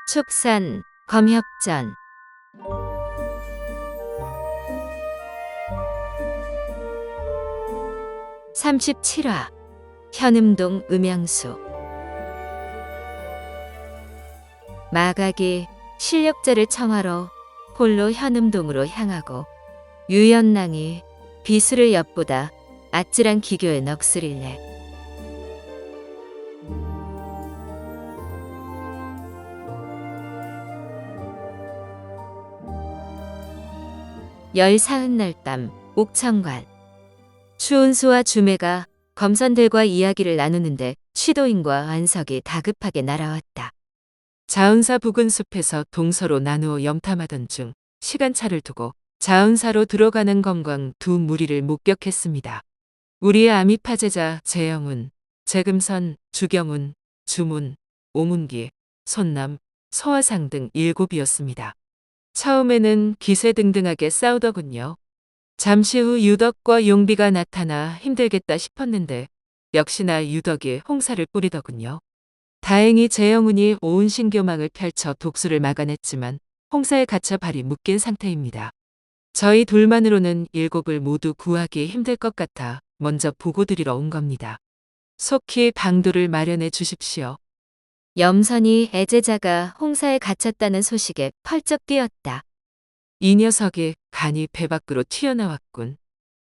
축산, 검협전. 37화 현음동 음양수. 마각이 실력자를 청하러 홀로 현음동으로 향하고 유연낭이 비수를 엿보다 아찔한 기교에 넋으릴래. 열사흔날 밤 옥천관. 추운수와 주매가 검선들과 이야기를 나누는데 취도인과 안석이 다급하게 날아왔다. 자은사 부근 숲에서 동서로 나누어 염탐하던 중 시간차를 두고 자은사로 들어가는 검광 두 무리를 목격했습니다. 우리의 아미파제자 재영운, 재금선, 주경운, 주문, 오문기, 손남, 서화상 등 7이었습니다. 처음에는 기세등등하게 싸우더군요. 잠시 후 유덕과 용비가 나타나 힘들겠다 싶었는데 역시나 유덕이 홍사를 뿌리더군요. 다행히 재영운이 온 신교망을 펼쳐 독수를 막아냈지만 홍사에 갇혀 발이 묶인 상태입니다. 저희 둘만으로는 7을 모두 구하기 힘들 것 같아 먼저 보고드리러 온 겁니다. 속히 방도를 마련해 주십시오. 염선이 애제자가 홍사에 갇혔다는 소식에 펄쩍 뛰었다. 이 녀석이 간이 배 밖으로 튀어나왔군.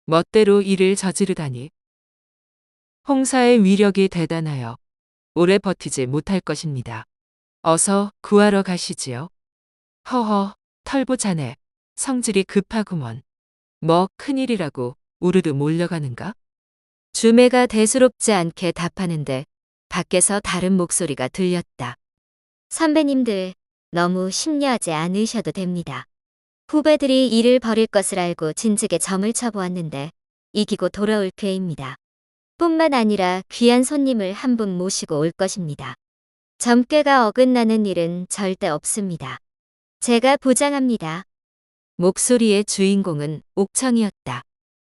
멋대로 일을 저지르다니. 홍사의 위력이 대단하여 오래 버티지 못할 것입니다. 어서 구하러 가시지요. 허허, 털보 자네, 성질이 급하구먼. 뭐 큰일이라고 우르르 몰려가는가? 주매가 대수롭지 않게 답하는데 밖에서 다른 목소리가 들렸다. 선배님들, 너무 심려하지 않으셔도 됩니다. 후배들이 일을 벌일 것을 알고 진즉에 점을 쳐보았는데 이기고 돌아올 쾌입니다. 뿐만 아니라 귀한 손님을 한 분 모시고 올 것입니다. 점괘가 어긋나는 일은 절대 없습니다. 제가 보장합니다. 목소리의 주인공은 옥청이었다.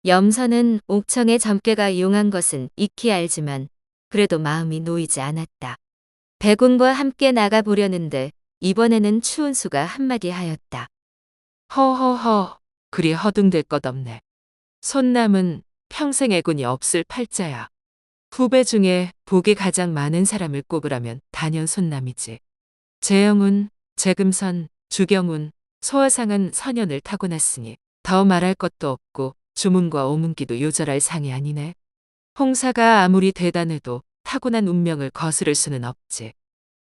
염선은 옥청의 점괘가 용한 것은 익히 알지만 그래도 마음이 놓이지 않았다. 배군과 함께 나가보려는데 이번에는 추운수가 한마디 하였다. 허허허, 그리 허둥댈 것 없네. 손남은 평생 애군이 없을 팔자야. 후배 중에 복이 가장 많은 사람을 꼽으라면 단연 손남이지. 재영운, 재금선, 주경운, 소화상은 선연을 타고났으니 더 말할 것도 없고 주문과 오문기도 요절할 상이 아니네. 홍사가 아무리 대단해도 타고난 운명을 거스를 수는 없지.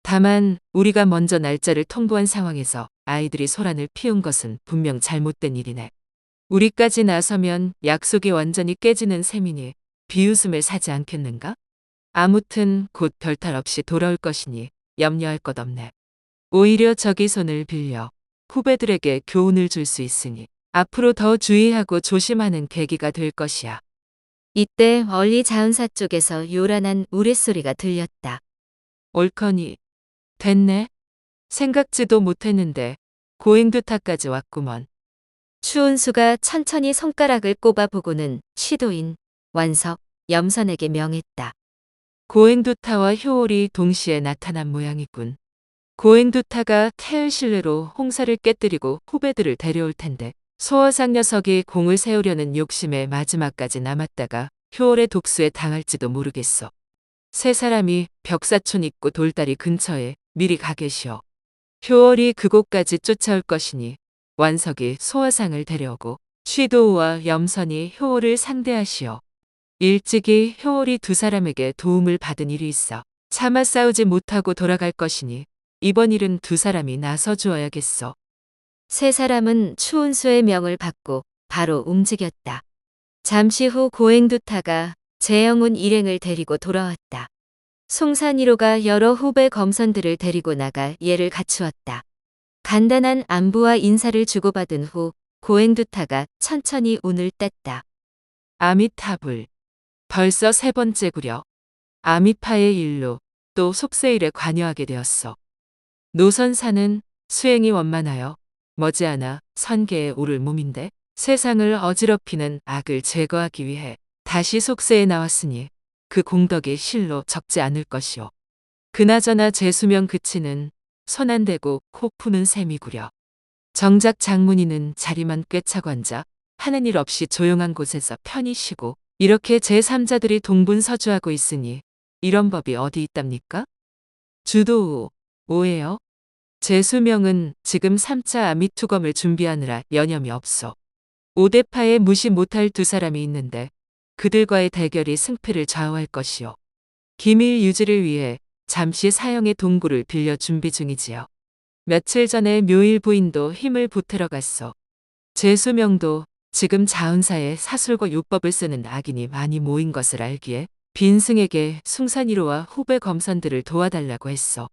다만 우리가 먼저 날짜를 통보한 상황에서 아이들이 소란을 피운 것은 분명 잘못된 일이네. 우리까지 나서면 약속이 완전히 깨지는 셈이니 비웃음을 사지 않겠는가? 아무튼 곧 별탈 없이 돌아올 것이니 염려할 것 없네. 오히려 저기 손을 빌려 후배들에게 교훈을 줄 수 있으니 앞으로 더 주의하고 조심하는 계기가 될 것이야. 이때 멀리 자은사 쪽에서 요란한 우레소리가 들렸다. 옳거니 됐네. 생각지도 못했는데 고행두타까지 왔구먼. 추운수가 천천히 손가락을 꼽아보고는 취도인, 완석, 염선에게 명했다. 고행두타와 효올이 동시에 나타난 모양이군. 고행두타가 태을실내로 홍사를 깨뜨리고 후배들을 데려올 텐데 소화상 녀석이 공을 세우려는 욕심에 마지막까지 남았다가 효올의 독수에 당할지도 모르겠어. 세 사람이 벽사촌 입구 돌다리 근처에 미리 가 계시오. 효월이 그곳까지 쫓아올 것이니 완석이 소화상을 데려오고 취도우와 염선이 효월을 상대하시오. 일찍이 효월이 두 사람에게 도움을 받은 일이 있어 차마 싸우지 못하고 돌아갈 것이니 이번 일은 두 사람이 나서 주어야겠어. 세 사람은 추운수의 명을 받고 바로 움직였다. 잠시 후 고행두타가 재영운 일행을 데리고 돌아왔다. 송산이로가 여러 후배 검선들을 데리고 나가 예를 갖추었다. 간단한 안부와 인사를 주고받은 후 고행두타가 천천히 운을 뗐다. 아미타불. 벌써 3번째구려. 아미파의 일로 또 속세일에 관여하게 되었어. 노선사는 수행이 원만하여 머지않아 선계에 오를 몸인데 세상을 어지럽히는 악을 제거하기 위해 다시 속세에 나왔으니 그 공덕이 실로 적지 않을 것이오. 그나저나 제 수명 그치는 손 안 대고 코 푸는 셈이 구려. 정작 장문희는 자리만 꿰차고 앉아 하는 일 없이 조용한 곳에서 편히 쉬고 이렇게 제3자들이 동분서주하고 있으니 이런 법이 어디 있답니까? 주도 5예요. 제 수명은 지금 3차 아미투검을 준비하느라 여념이 없어. 5대파에 무시 못할 두 사람이 있는데 그들과의 대결이 승패를 좌우할 것이요. 기밀 유지를 위해 잠시 사형의 동굴을 빌려 준비 중이지요. 며칠 전에 묘일 부인도 힘을 보태러 갔어. 제수명도 지금 자은사에 사술과 요법을 쓰는 악인이 많이 모인 것을 알기에 빈승에게 숭산이로와 후배 검선들을 도와달라고 했어.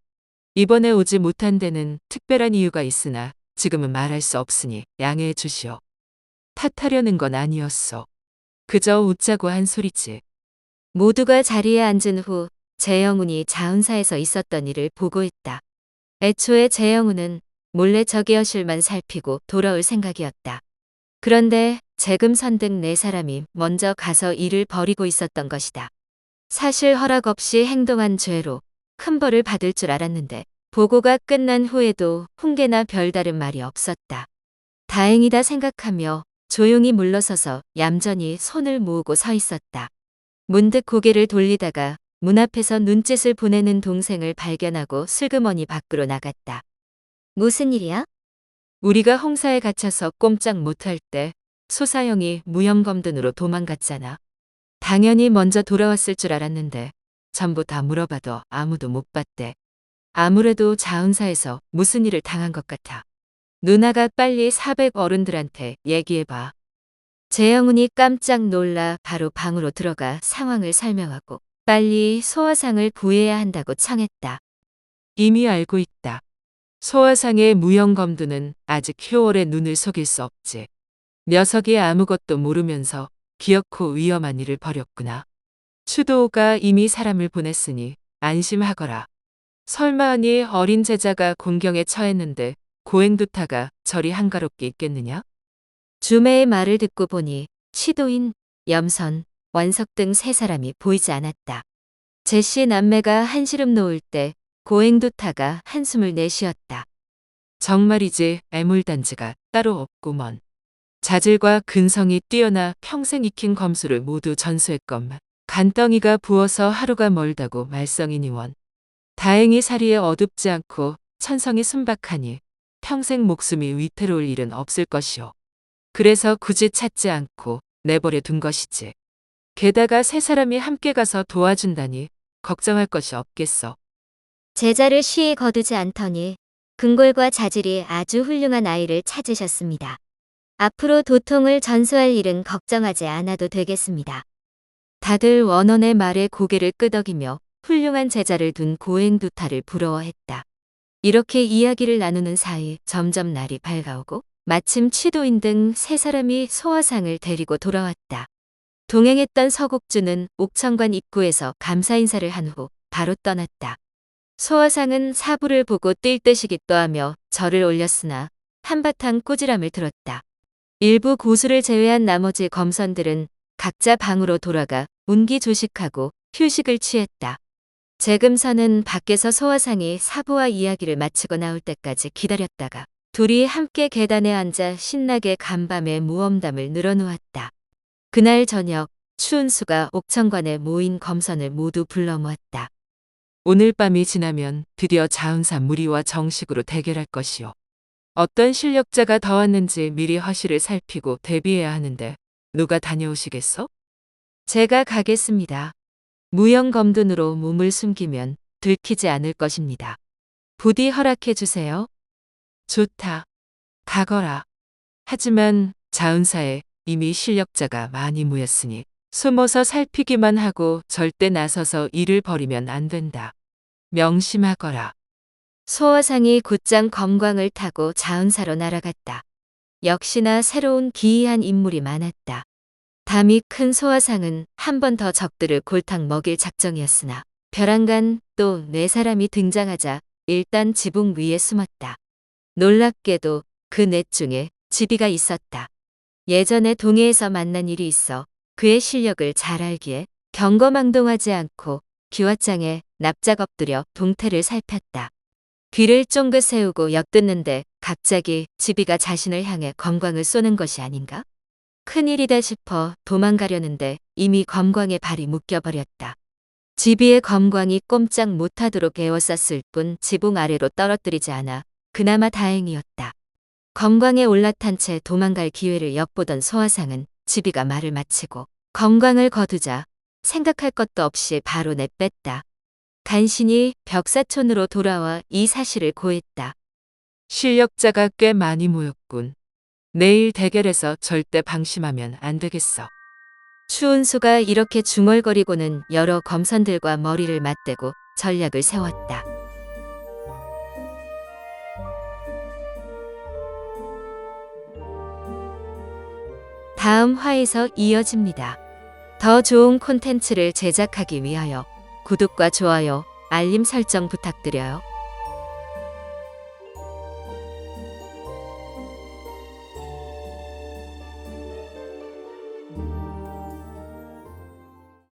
이번에 오지 못한 데는 특별한 이유가 있으나 지금은 말할 수 없으니 양해해 주시오. 탓하려는 건 아니었어. 그저 웃자고 한 소리지. 모두가 자리에 앉은 후 재영운이 자운사에서 있었던 일을 보고했다. 애초에 재영운은 몰래 저기여실만 살피고 돌아올 생각이었다. 그런데 재금선 등 네 사람이 먼저 가서 일을 벌이고 있었던 것이다. 사실 허락 없이 행동한 죄로 큰 벌을 받을 줄 알았는데 보고가 끝난 후에도 훈계나 별다른 말이 없었다. 다행이다 생각하며 조용히 물러서서 얌전히 손을 모으고 서 있었다. 문득 고개를 돌리다가 문 앞에서 눈짓을 보내는 동생을 발견하고 슬그머니 밖으로 나갔다. 무슨 일이야? 우리가 홍사에 갇혀서 꼼짝 못할 때 소사형이 무형검든으로 도망갔잖아. 당연히 먼저 돌아왔을 줄 알았는데 전부 다 물어봐도 아무도 못 봤대. 아무래도 자은사에서 무슨 일을 당한 것 같아. 누나가 빨리 400 어른들한테 얘기해봐. 재영훈이 깜짝 놀라 바로 방으로 들어가 상황을 설명하고 빨리 소화상을 구해야 한다고 청했다. 이미 알고 있다. 소화상의 무형검두는 아직 효월의 눈을 속일 수 없지. 녀석이 아무것도 모르면서 기어코 위험한 일을 벌였구나. 추도호가 이미 사람을 보냈으니 안심하거라. 설마하니 어린 제자가 공경에 처했는데 고행두타가 저리 한가롭게 있겠느냐? 주매의 말을 듣고 보니 치도인, 염선, 원석 등 세 사람이 보이지 않았다. 제씨 남매가 한시름 놓을 때 고행두타가 한숨을 내쉬었다. 정말이지 애물단지가 따로 없구먼. 자질과 근성이 뛰어나 평생 익힌 검수를 모두 전수했건만 간덩이가 부어서 하루가 멀다고 말썽이니원. 다행히 사리에 어둡지 않고 천성이 순박하니 평생 목숨이 위태로울 일은 없을 것이오. 그래서 굳이 찾지 않고 내버려 둔 것이지. 게다가 세 사람이 함께 가서 도와준다니 걱정할 것이 없겠어. 제자를 쉬이 거두지 않더니 근골과 자질이 아주 훌륭한 아이를 찾으셨습니다. 앞으로 도통을 전수할 일은 걱정하지 않아도 되겠습니다. 다들 원원의 말에 고개를 끄덕이며 훌륭한 제자를 둔 고행두타를 부러워했다. 이렇게 이야기를 나누는 사이 점점 날이 밝아오고 마침 취도인 등 세 사람이 소화상을 데리고 돌아왔다. 동행했던 서곡주는 옥천관 입구에서 감사 인사를 한 후 바로 떠났다. 소화상은 사부를 보고 뛸 듯이 기뻐하며 절을 올렸으나 한바탕 꾸지람을 들었다. 일부 고수를 제외한 나머지 검선들은 각자 방으로 돌아가 운기조식하고 휴식을 취했다. 재금선은 밖에서 소화상이 사부와 이야기를 마치고 나올 때까지 기다렸다가 둘이 함께 계단에 앉아 신나게 간밤에 무엄담을 늘어놓았다. 그날 저녁 추운수가 옥천관에 모인 검선을 모두 불러 모았다. 오늘 밤이 지나면 드디어 자은사 무리와 정식으로 대결할 것이오. 어떤 실력자가 더 왔는지 미리 허실을 살피고 대비해야 하는데 누가 다녀오시겠어? 제가 가겠습니다. 무형검둔으로 몸을 숨기면 들키지 않을 것입니다. 부디 허락해 주세요. 좋다. 가거라. 하지만 자은사에 이미 실력자가 많이 모였으니 숨어서 살피기만 하고 절대 나서서 일을 벌이면 안 된다. 명심하거라. 소화상이 곧장 검광을 타고 자은사로 날아갔다. 역시나 새로운 기이한 인물이 많았다. 담이 큰 소화상은 한 번 더 적들을 골탕 먹일 작정이었으나 벼랑간 또 네 사람이 등장하자 일단 지붕 위에 숨었다. 놀랍게도 그 넷 중에 지비가 있었다. 예전에 동해에서 만난 일이 있어 그의 실력을 잘 알기에 경거망동하지 않고 기왓장에 납작 엎드려 동태를 살폈다. 귀를 쫑긋 세우고 엿듣는데 갑자기 지비가 자신을 향해 검광을 쏘는 것이 아닌가? 큰일이다 싶어 도망가려는데 이미 검광에 발이 묶여버렸다. 지비의 검광이 꼼짝 못하도록 에워쌌을 뿐 지붕 아래로 떨어뜨리지 않아 그나마 다행이었다. 검광에 올라탄 채 도망갈 기회를 엿보던 소화상은 지비가 말을 마치고 검광을 거두자 생각할 것도 없이 바로 내뺐다. 간신히 벽사촌으로 돌아와 이 사실을 고했다. 실력자가 꽤 많이 모였군. 내일 대결에서 절대 방심하면 안 되겠어. 추운수가 이렇게 중얼거리고는 여러 검선들과 머리를 맞대고 전략을 세웠다. 다음 화에서 이어집니다. 더 좋은 콘텐츠를 제작하기 위하여 구독과 좋아요, 알림 설정 부탁드려요.